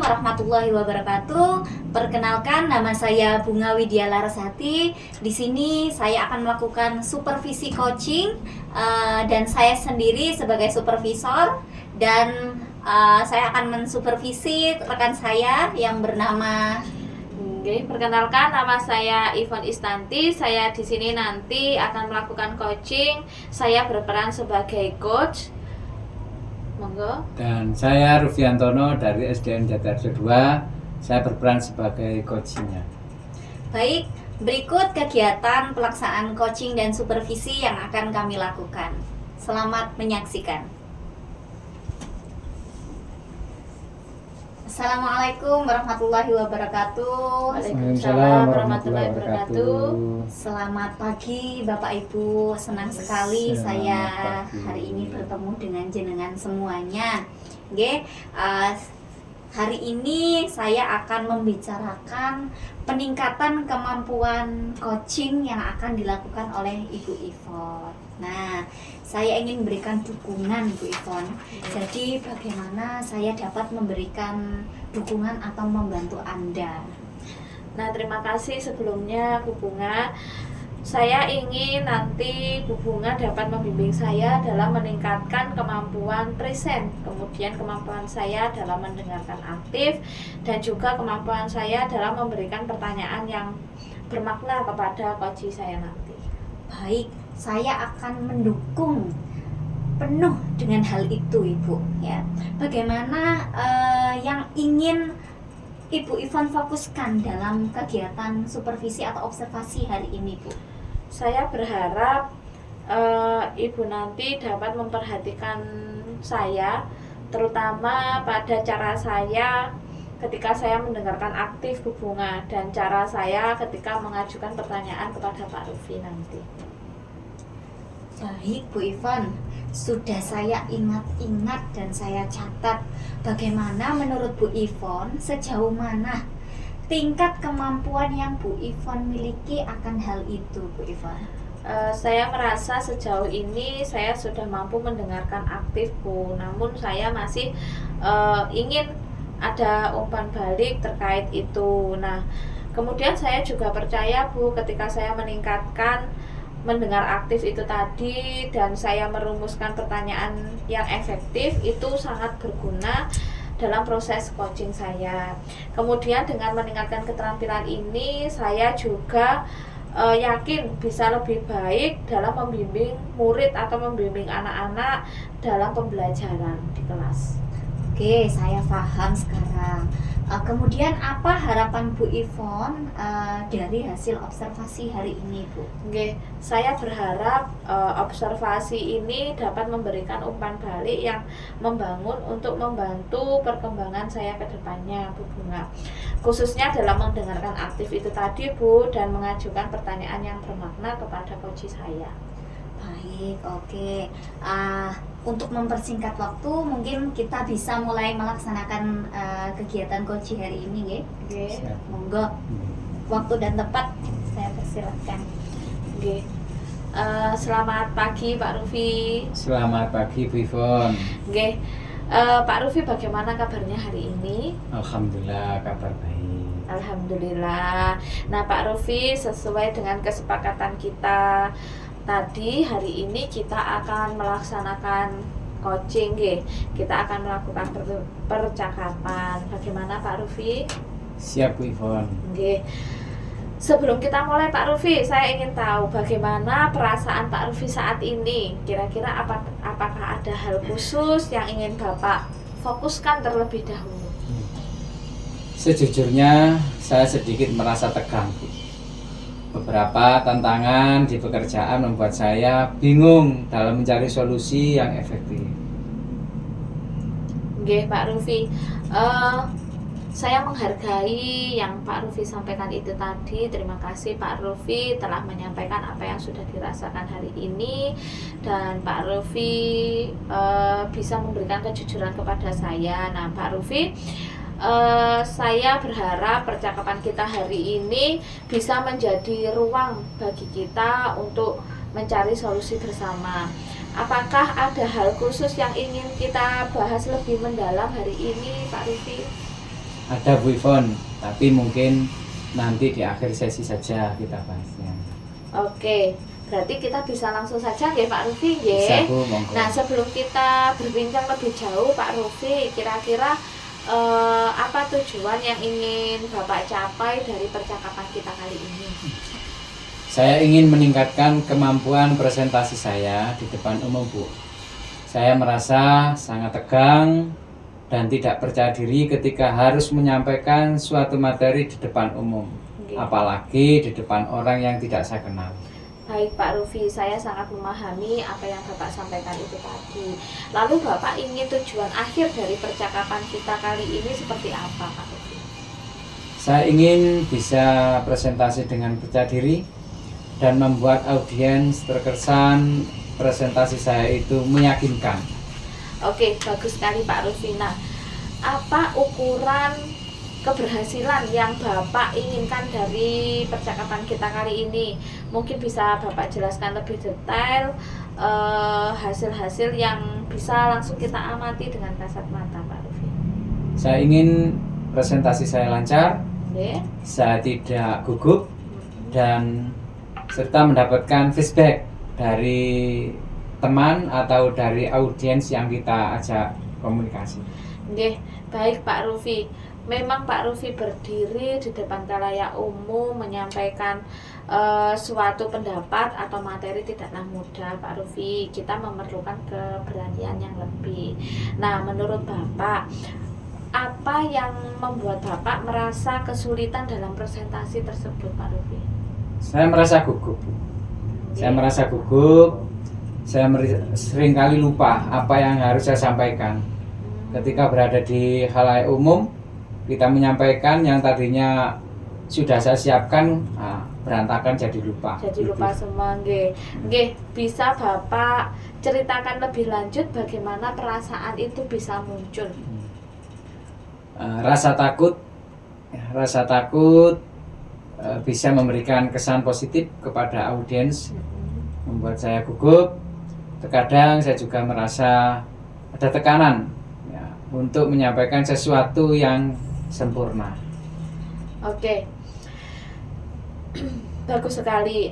warahmatullahi wabarakatuh. Perkenalkan, nama saya Bunga Widya Larasati. Di sini saya akan melakukan supervisi coaching dan saya sendiri sebagai supervisor, dan saya akan mensupervisi rekan saya yang bernama. Oke, perkenalkan, nama saya Ivon Istanti. Saya di sini nanti akan melakukan coaching. Saya berperan sebagai coach. Monggo. Dan saya Rufiantono dari SDN Jatiharjo 2. Saya berperan sebagai coachingnya. Baik, berikut kegiatan pelaksanaan coaching dan supervisi yang akan kami lakukan. Selamat menyaksikan. Assalamualaikum warahmatullahi wabarakatuh. Waalaikumsalam warahmatullahi wabarakatuh. Selamat pagi Bapak Ibu, senang sekali saya hari ini bertemu dengan jenengan semuanya. Oke, hari ini saya akan membicarakan peningkatan kemampuan coaching yang akan dilakukan oleh Ibu Ivon. Nah, saya ingin memberikan dukungan Bu Ivon. Jadi bagaimana saya dapat memberikan dukungan atau membantu Anda? Nah, terima kasih sebelumnya Bu Bunga. Saya ingin nanti Bu Bunga dapat membimbing saya dalam meningkatkan kemampuan present, kemudian kemampuan saya dalam mendengarkan aktif, dan juga kemampuan saya dalam memberikan pertanyaan yang bermakna kepada coach saya nanti. Baik, saya akan mendukung penuh dengan hal itu Ibu ya. Bagaimana yang ingin Ibu Ivon fokuskan dalam kegiatan supervisi atau observasi hari ini Bu? Saya berharap Ibu nanti dapat memperhatikan saya, terutama pada cara saya ketika saya mendengarkan aktif Bu Bunga, dan cara saya ketika mengajukan pertanyaan kepada Pak Rufi nanti. Baik Bu Ivon, sudah saya ingat-ingat dan saya catat. Bagaimana menurut Bu Ivon, sejauh mana tingkat kemampuan yang Bu Ivon miliki akan hal itu Bu Ivon? Saya merasa sejauh ini saya sudah mampu mendengarkan aktif Bu, namun saya masih ingin ada umpan balik terkait itu. Nah, kemudian saya juga percaya Bu, ketika saya meningkatkan mendengar aktif itu tadi dan saya merumuskan pertanyaan yang efektif, itu sangat berguna dalam proses coaching saya. Kemudian dengan meningkatkan keterampilan ini, saya juga yakin bisa lebih baik dalam membimbing murid atau membimbing anak-anak dalam pembelajaran di kelas. Oke, saya paham sekarang. Kemudian apa harapan Bu Ivon dari hasil observasi hari ini Bu? Oke, saya berharap observasi ini dapat memberikan umpan balik yang membangun untuk membantu perkembangan saya ke depannya Bu Bunga. Khususnya dalam mendengarkan aktif itu tadi Bu, dan mengajukan pertanyaan yang bermakna kepada coach saya. Baik, oke. Untuk mempersingkat waktu, mungkin kita bisa mulai melaksanakan kegiatan coaching hari ini, Oke. Monggo. Waktu dan tempat saya persilakan. Oke. Selamat pagi Pak Rufi. Selamat pagi Bu Ivon. Oke. Pak Rufi, bagaimana kabarnya hari ini? Alhamdulillah, kabar baik. Alhamdulillah. Nah Pak Rufi, sesuai dengan kesepakatan kita tadi, hari ini kita akan melaksanakan coaching, kita akan melakukan percakapan. Bagaimana Pak Rufi? Siap Bu Ivon. Oke. Sebelum kita mulai Pak Rufi, saya ingin tahu bagaimana perasaan Pak Rufi saat ini. Kira-kira apakah ada hal khusus yang ingin Bapak fokuskan terlebih dahulu? Sejujurnya saya sedikit merasa tegang Bu. Beberapa tantangan di pekerjaan membuat saya bingung dalam mencari solusi yang efektif. Oke Pak Rufi, saya menghargai yang Pak Rufi sampaikan itu tadi. Terima kasih Pak Rufi telah menyampaikan apa yang sudah dirasakan hari ini, dan Pak Rufi bisa memberikan kejujuran kepada saya. Nah Pak Rufi, saya berharap percakapan kita hari ini bisa menjadi ruang bagi kita untuk mencari solusi bersama. Apakah ada hal khusus yang ingin kita bahas lebih mendalam hari ini, Pak Rufi? ada Bu Ivon, tapi mungkin nanti di akhir sesi saja kita bahasnya. Oke, berarti kita bisa langsung saja nggih Pak Rufi Bisa nggih. Bu, monggo. Nah, sebelum kita berbincang lebih jauh Pak Rufi, kira-kira apa tujuan yang ingin Bapak capai dari percakapan kita kali ini? Saya ingin meningkatkan kemampuan presentasi saya di depan umum, Bu. Saya merasa sangat tegang dan tidak percaya diri ketika harus menyampaikan suatu materi di depan umum, Nggih. apalagi di depan orang yang tidak saya kenal. Baik Pak Rufi, saya sangat memahami apa yang Bapak sampaikan itu tadi. Lalu Bapak ingin tujuan akhir dari percakapan kita kali ini seperti apa Pak Rufi? Saya ingin bisa presentasi dengan percaya diri dan membuat audiens terkesan presentasi saya itu meyakinkan. Oke, bagus sekali Pak Rufi. Nah, apa ukuran keberhasilan yang Bapak inginkan dari percakapan kita kali ini? Mungkin bisa Bapak jelaskan lebih detail hasil-hasil yang bisa langsung kita amati dengan kasat mata Pak Rufi. Saya ingin presentasi saya lancar, Oke. saya tidak gugup, dan serta mendapatkan feedback dari teman atau dari audiens yang kita ajak komunikasi. Oke, baik Pak Rufi. Memang Pak Rufi berdiri di depan khalayak umum menyampaikan suatu pendapat atau materi tidaklah mudah Pak Rufi. Kita memerlukan keberanian yang lebih. Nah, menurut Bapak, apa yang membuat Bapak merasa kesulitan dalam presentasi tersebut Pak Rufi? Saya merasa gugup. Saya Oke. merasa gugup. Saya seringkali lupa apa yang harus saya sampaikan. Ketika berada di khalayak umum, kita menyampaikan yang tadinya sudah saya siapkan, berantakan jadi lupa. Jadi lupa semua, nggih. Nggih, bisa Bapak ceritakan lebih lanjut bagaimana perasaan itu bisa muncul? Rasa takut bisa memberikan kesan positif kepada audiens, membuat saya gugup. Terkadang saya juga merasa ada tekanan ya, untuk menyampaikan sesuatu yang sempurna. Oke. Bagus sekali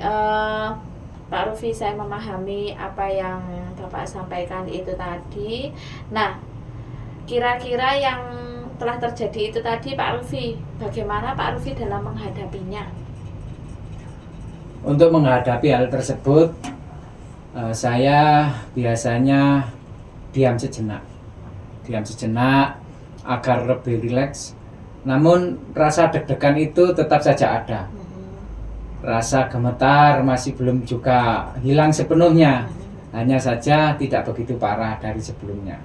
Pak Rufi, saya memahami apa yang Bapak sampaikan itu tadi. Nah, kira-kira yang telah terjadi itu tadi Pak Rufi, bagaimana Pak Rufi dalam menghadapinya? Untuk menghadapi hal tersebut, saya biasanya diam sejenak agar lebih rileks. Namun rasa deg-degan itu tetap saja ada. Rasa gemetar masih belum juga hilang sepenuhnya, hanya saja tidak begitu parah dari sebelumnya.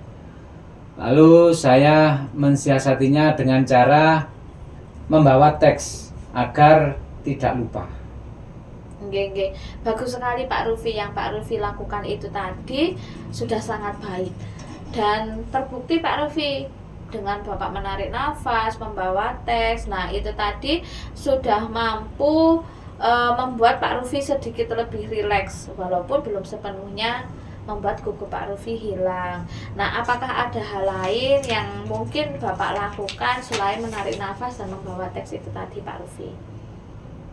Lalu saya mensiasatinya dengan cara membawa teks agar tidak lupa. Oke. Bagus sekali Pak Rufi. Yang Pak Rufi lakukan itu tadi sudah sangat baik. Dan terbukti Pak Rufi dengan Bapak menarik nafas, membawa teks. Nah, itu tadi sudah mampu membuat Pak Rufi sedikit lebih rileks, walaupun belum sepenuhnya membuat gugup Pak Rufi hilang. Nah, apakah ada hal lain yang mungkin Bapak lakukan selain menarik nafas dan membawa teks itu tadi Pak Rufi?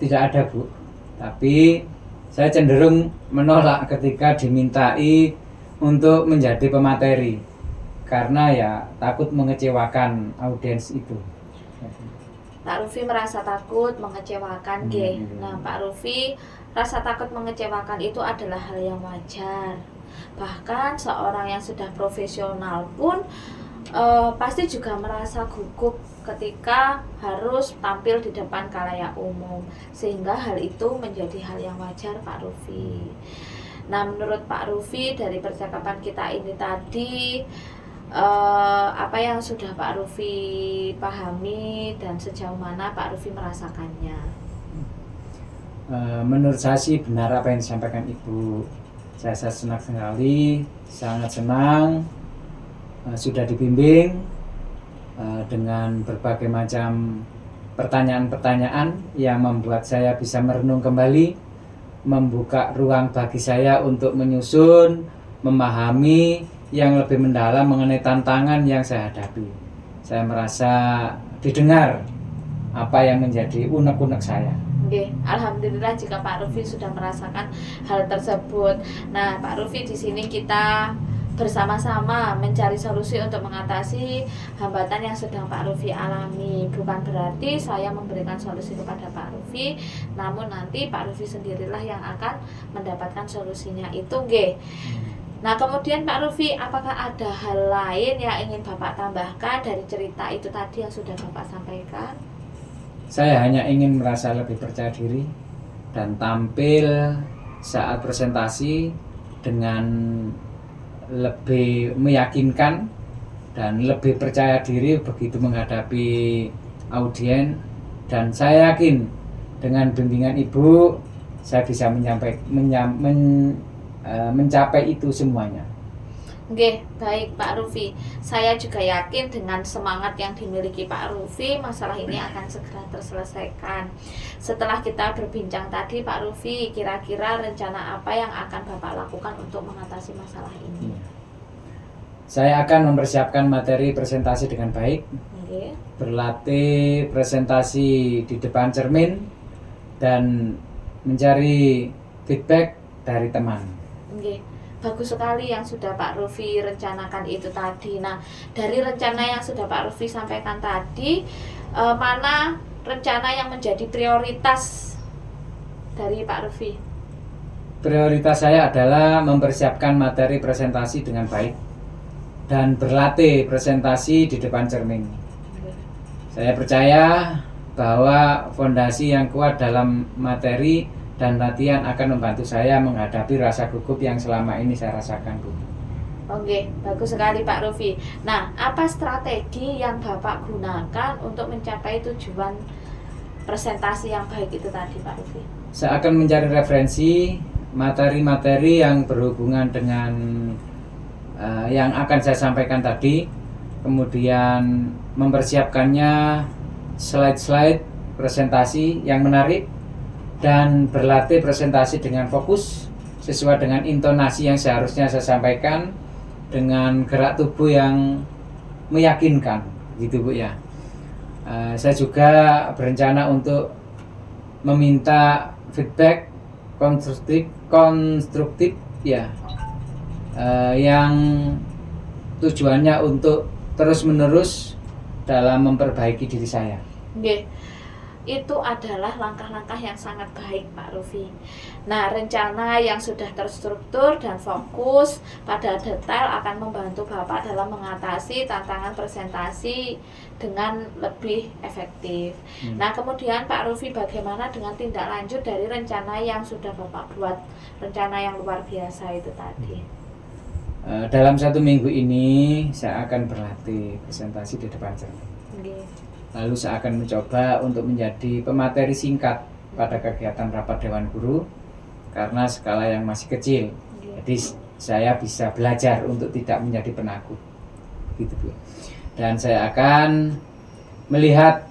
Tidak ada, Bu. Tapi saya cenderung menolak ketika dimintai untuk menjadi pemateri, karena ya takut mengecewakan audiens itu. Pak Rufi merasa takut mengecewakan, nggih. Nah, Pak Rufi, rasa takut mengecewakan itu adalah hal yang wajar. Bahkan seorang yang sudah profesional pun pasti juga merasa gugup ketika harus tampil di depan khalayak umum, sehingga hal itu menjadi hal yang wajar Pak Rufi. Nah, menurut Pak Rufi dari percakapan kita ini tadi, apa yang sudah Pak Rufi pahami dan sejauh mana Pak Rufi merasakannya? Menurut saya sih benar apa yang disampaikan Ibu. Saya senang sekali, sangat senang sudah dibimbing dengan berbagai macam pertanyaan-pertanyaan yang membuat saya bisa merenung kembali, membuka ruang bagi saya untuk menyusun, memahami yang lebih mendalam mengenai tantangan yang saya hadapi. Saya merasa didengar apa yang menjadi unek-unek saya. Oke, alhamdulillah jika Pak Rufi sudah merasakan hal tersebut. Nah, Pak Rufi, di sini kita bersama-sama mencari solusi untuk mengatasi hambatan yang sedang Pak Rufi alami. Bukan berarti saya memberikan solusi kepada Pak Rufi, namun nanti Pak Rufi sendirilah yang akan mendapatkan solusinya itu, nggih. Nah, kemudian Pak Rufi, apakah ada hal lain yang ingin Bapak tambahkan dari cerita itu tadi yang sudah Bapak sampaikan? Saya hanya ingin merasa lebih percaya diri dan tampil saat presentasi dengan lebih meyakinkan dan lebih percaya diri begitu menghadapi audiens, dan saya yakin dengan bimbingan Ibu saya bisa mencapai itu semuanya. Oke, baik Pak Rufi. Saya juga yakin dengan semangat yang dimiliki Pak Rufi, masalah ini akan segera terselesaikan. Setelah kita berbincang tadi, Pak Rufi, kira-kira rencana apa yang akan Bapak lakukan untuk mengatasi masalah ini? Saya akan mempersiapkan materi presentasi dengan baik, Oke. berlatih presentasi di depan cermin, dan mencari feedback dari teman. Oke. Bagus sekali yang sudah Pak Rufi rencanakan itu tadi. Nah, dari rencana yang sudah Pak Rufi sampaikan tadi, mana rencana yang menjadi prioritas dari Pak Rufi? Prioritas saya adalah mempersiapkan materi presentasi dengan baik dan berlatih presentasi di depan cermin. Saya percaya bahwa fondasi yang kuat dalam materi dan latihan akan membantu saya menghadapi rasa gugup yang selama ini saya rasakan, Bu. Oke, bagus sekali Pak Rufi. Nah, apa strategi yang Bapak gunakan untuk mencapai tujuan presentasi yang baik itu tadi, Pak Rufi? Saya akan mencari referensi materi-materi yang berhubungan dengan yang akan saya sampaikan tadi, kemudian mempersiapkannya slide-slide presentasi yang menarik, dan berlatih presentasi dengan fokus sesuai dengan intonasi yang seharusnya saya sampaikan dengan gerak tubuh yang meyakinkan, gitu Bu ya. Saya juga berencana untuk meminta feedback konstruktif ya, yang tujuannya untuk terus-menerus dalam memperbaiki diri saya. Oke. Itu adalah langkah-langkah yang sangat baik Pak Rufi. Nah, rencana yang sudah terstruktur dan fokus pada detail akan membantu Bapak dalam mengatasi tantangan presentasi dengan lebih efektif. Nah, kemudian Pak Rufi, bagaimana dengan tindak lanjut dari rencana yang sudah Bapak buat, rencana yang luar biasa itu tadi? Dalam 1 minggu ini saya akan berlatih presentasi di depan cermin. Lalu saya akan mencoba untuk menjadi pemateri singkat pada kegiatan rapat Dewan Guru karena skala yang masih kecil. Jadi saya bisa belajar untuk tidak menjadi penakut, gitu Bu. Dan saya akan melihat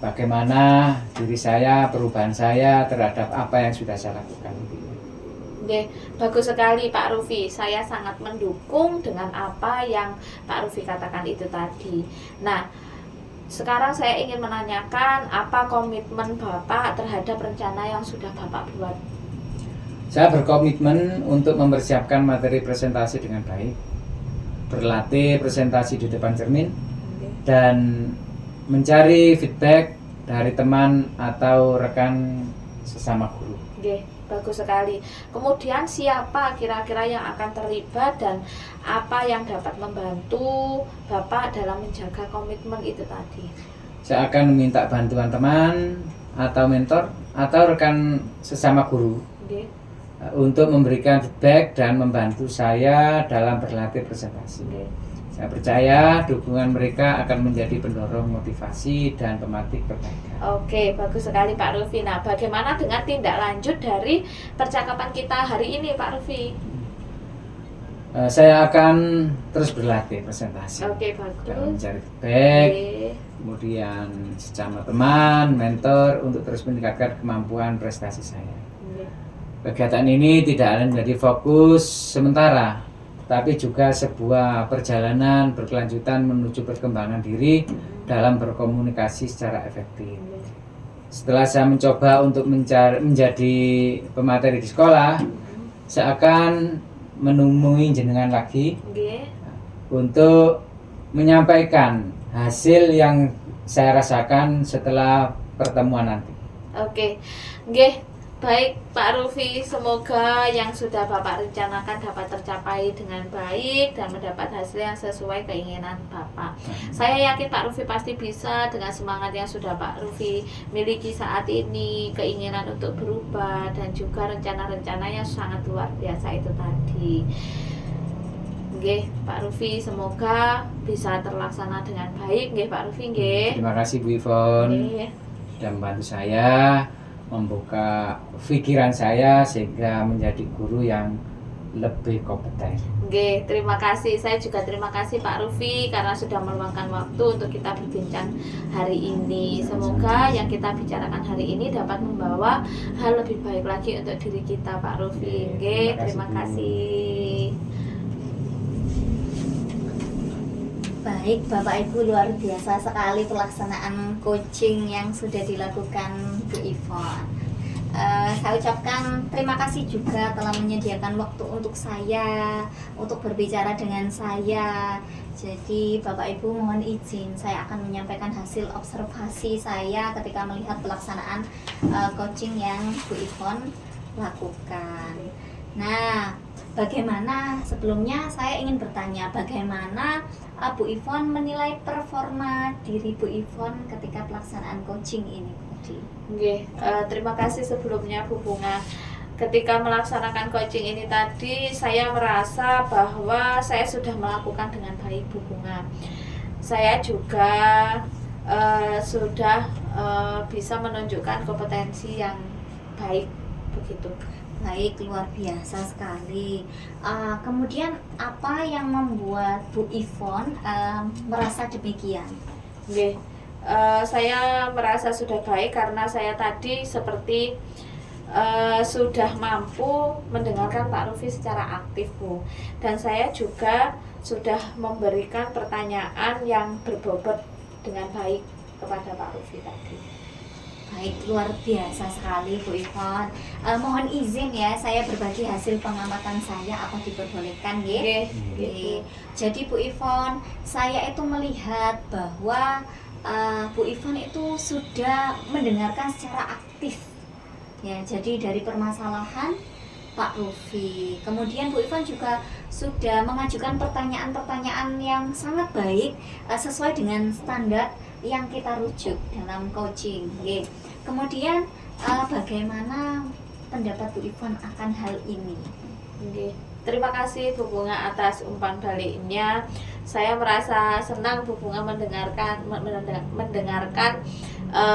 bagaimana diri saya, perubahan saya terhadap apa yang sudah saya lakukan. Oke, bagus sekali Pak Rufi. Saya sangat mendukung dengan apa yang Pak Rufi katakan itu tadi. Nah, sekarang saya ingin menanyakan apa komitmen Bapak terhadap rencana yang sudah Bapak buat? Saya berkomitmen untuk mempersiapkan materi presentasi dengan baik, berlatih presentasi di depan cermin, dan mencari feedback dari teman atau rekan sesama guru. Oke, bagus sekali. Kemudian siapa kira-kira yang akan terlibat dan apa yang dapat membantu Bapak dalam menjaga komitmen itu tadi? Saya akan meminta bantuan teman atau mentor atau rekan sesama guru untuk memberikan feedback dan membantu saya dalam berlatih presentasi. Saya percaya dukungan mereka akan menjadi pendorong motivasi dan pemantik perbaikan. Oke, bagus sekali Pak Rufi. Nah, bagaimana dengan tindak lanjut dari percakapan kita hari ini Pak Rufi? Saya akan terus berlatih presentasi. Oke, bagus. Dan mencari feedback, kemudian sesama teman, mentor untuk terus meningkatkan kemampuan prestasi saya. Kegiatan ini tidak hanya menjadi fokus sementara, tapi juga sebuah perjalanan berkelanjutan menuju perkembangan diri dalam berkomunikasi secara efektif. Setelah saya mencoba untuk menjadi pemateri di sekolah, saya akan menemui jenengan lagi Nggih. untuk menyampaikan hasil yang saya rasakan setelah pertemuan nanti. Oke, nggih. Baik Pak Rufi, semoga yang sudah Bapak rencanakan dapat tercapai dengan baik dan mendapat hasil yang sesuai keinginan Bapak. Saya yakin Pak Rufi pasti bisa dengan semangat yang sudah Pak Rufi miliki saat ini, keinginan untuk berubah dan juga rencana-rencana yang sangat luar biasa itu tadi. Nggih, Pak Rufi, semoga bisa terlaksana dengan baik. Nggih, Pak Rufi, nggih. Terima kasih Bu Ivon Nggih. sudah membantu saya membuka pikiran saya sehingga menjadi guru yang lebih kompeten. Nggih, terima kasih. Saya juga terima kasih Pak Rufi karena sudah meluangkan waktu untuk kita berbincang hari ini. Semoga yang kita bicarakan hari ini dapat membawa hal lebih baik lagi untuk diri kita, Pak Rufi. Nggih, terima kasih. Baik, Bapak Ibu, luar biasa sekali pelaksanaan coaching yang sudah dilakukan Bu Ivon. Saya ucapkan terima kasih juga telah menyediakan waktu untuk saya, untuk berbicara dengan saya. Jadi Bapak Ibu mohon izin, saya akan menyampaikan hasil observasi saya ketika melihat pelaksanaan coaching yang Bu Ivon lakukan. Nah, bagaimana sebelumnya saya ingin bertanya, bagaimana Bu Ivon menilai performa diri Bu Ivon ketika pelaksanaan coaching ini tadi? Nggih, terima kasih sebelumnya Bu Bunga. Ketika melaksanakan coaching ini tadi, saya merasa bahwa saya sudah melakukan dengan baik Bu Bunga. Saya juga sudah bisa menunjukkan kompetensi yang baik begitu. Baik, luar biasa sekali. Kemudian apa yang membuat Bu Ivon merasa demikian? Nggih, saya merasa sudah baik karena saya tadi seperti sudah mampu mendengarkan Pak Rufi secara aktif, Bu. Dan saya juga sudah memberikan pertanyaan yang berbobot dengan baik kepada Pak Rufi tadi. Baik, luar biasa sekali Bu Ivon. Mohon izin ya, saya berbagi hasil pengamatan saya, apa diperbolehkan ya? Nggih, Oke. Jadi Bu Ivon, saya itu melihat bahwa Bu Ivon itu sudah mendengarkan secara aktif. Ya, jadi dari permasalahan Pak Rufi. Kemudian Bu Ivon juga sudah mengajukan pertanyaan-pertanyaan yang sangat baik sesuai dengan standar yang kita rujuk dalam coaching. Oke. Kemudian bagaimana pendapat Bu Ivon akan hal ini? Oke. Terima kasih Bu Bunga atas umpan baliknya. Saya merasa senang Bu Bunga mendengarkan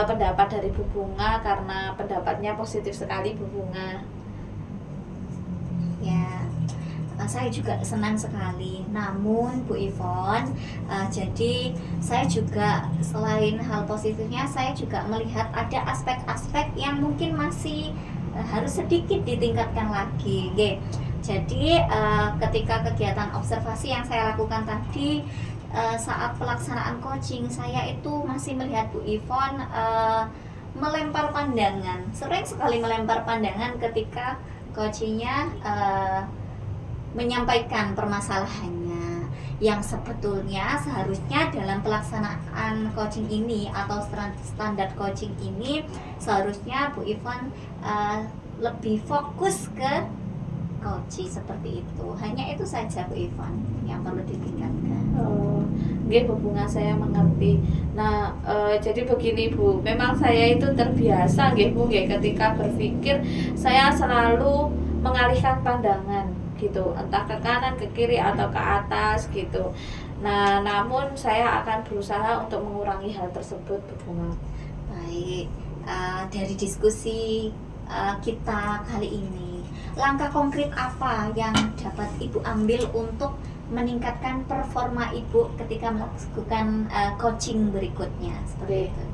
pendapat dari Bu Bunga karena pendapatnya positif sekali Bu Bunga. Ya, saya juga senang sekali. Namun Bu Ivon, jadi saya juga selain hal positifnya, saya juga melihat ada aspek-aspek yang mungkin masih harus sedikit ditingkatkan lagi. Oke. Jadi ketika kegiatan observasi yang saya lakukan tadi, saat pelaksanaan coaching, saya itu masih melihat Bu Ivon melempar pandangan, sering sekali melempar pandangan ketika coachingnya menyampaikan permasalahannya yang sebetulnya seharusnya dalam pelaksanaan coaching ini atau standar coaching ini seharusnya Bu Ivon lebih fokus ke coaching seperti itu. Hanya itu saja Bu Ivon yang perlu ditingkatkan. Oh, nggih Bu Bunga, saya mengerti. Nah, jadi begini Bu, memang saya itu terbiasa nggih Bu nggih ketika berpikir saya selalu mengalihkan pandangan gitu, entah ke kanan, ke kiri atau ke atas gitu. Nah, namun saya akan berusaha untuk mengurangi hal tersebut Bu Bunga. Baik, dari diskusi kita kali ini, langkah konkret apa yang dapat Ibu ambil untuk meningkatkan performa Ibu ketika melakukan coaching berikutnya seperti itu?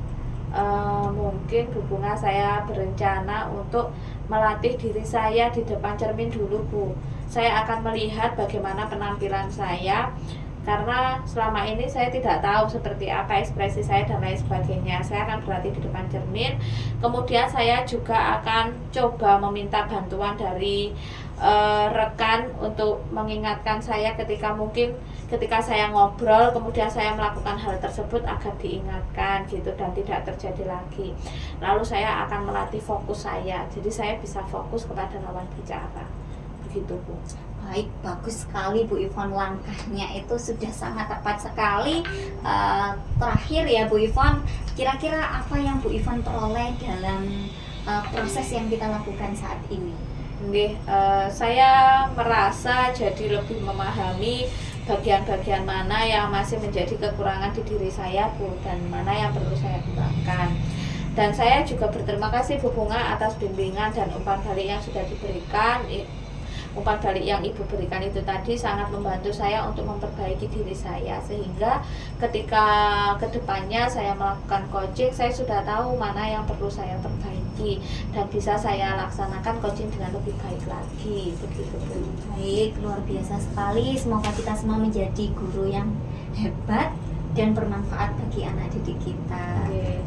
Mungkin Bu Bunga saya berencana untuk melatih diri saya di depan cermin dulu Bu. Saya akan melihat bagaimana penampilan saya, karena selama ini saya tidak tahu seperti apa ekspresi saya dan lain sebagainya. Saya akan berlatih di depan cermin. Kemudian saya juga akan coba meminta bantuan dari rekan untuk mengingatkan saya ketika saya ngobrol kemudian saya melakukan hal tersebut agar diingatkan gitu dan tidak terjadi lagi. Lalu saya akan melatih fokus saya, jadi saya bisa fokus kepada lawan bicara, begitu Bu. Baik, bagus sekali Bu Ivon, langkahnya itu sudah sangat tepat sekali. Terakhir ya Bu Ivon, kira-kira apa yang Bu Ivon peroleh dalam proses yang kita lakukan saat ini? Saya merasa jadi lebih memahami bagian-bagian mana yang masih menjadi kekurangan di diri saya Bu, dan mana yang perlu saya kembangkan. Dan saya juga berterima kasih Bu Bunga atas bimbingan dan umpan balik yang sudah diberikan. Umpan balik yang Ibu berikan itu tadi sangat membantu saya untuk memperbaiki diri saya, sehingga ketika kedepannya saya melakukan coaching, saya sudah tahu mana yang perlu saya perbaiki dan bisa saya laksanakan coaching dengan lebih baik lagi, begitu Bu. Baik, luar biasa sekali. Semoga kita semua menjadi guru yang hebat dan bermanfaat bagi anak didik kita.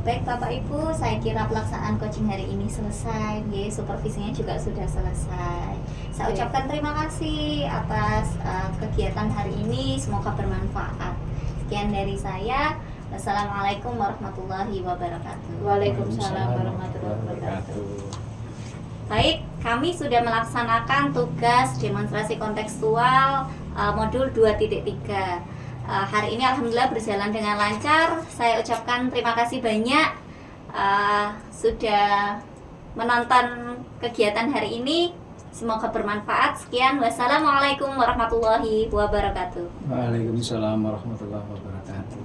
Baik Bapak Ibu, saya kira pelaksanaan coaching hari ini selesai. Supervisinya juga sudah selesai. Saya ucapkan terima kasih atas kegiatan hari ini. Semoga bermanfaat. Sekian dari saya. Wassalamualaikum warahmatullahi wabarakatuh. Waalaikumsalam warahmatullahi wabarakatuh. Baik, kami sudah melaksanakan tugas demonstrasi kontekstual modul 2.3. Hari ini alhamdulillah berjalan dengan lancar. Saya ucapkan terima kasih banyak sudah menonton kegiatan hari ini. Semoga bermanfaat. Sekian, wassalamualaikum warahmatullahi wabarakatuh. Waalaikumsalam warahmatullahi wabarakatuh.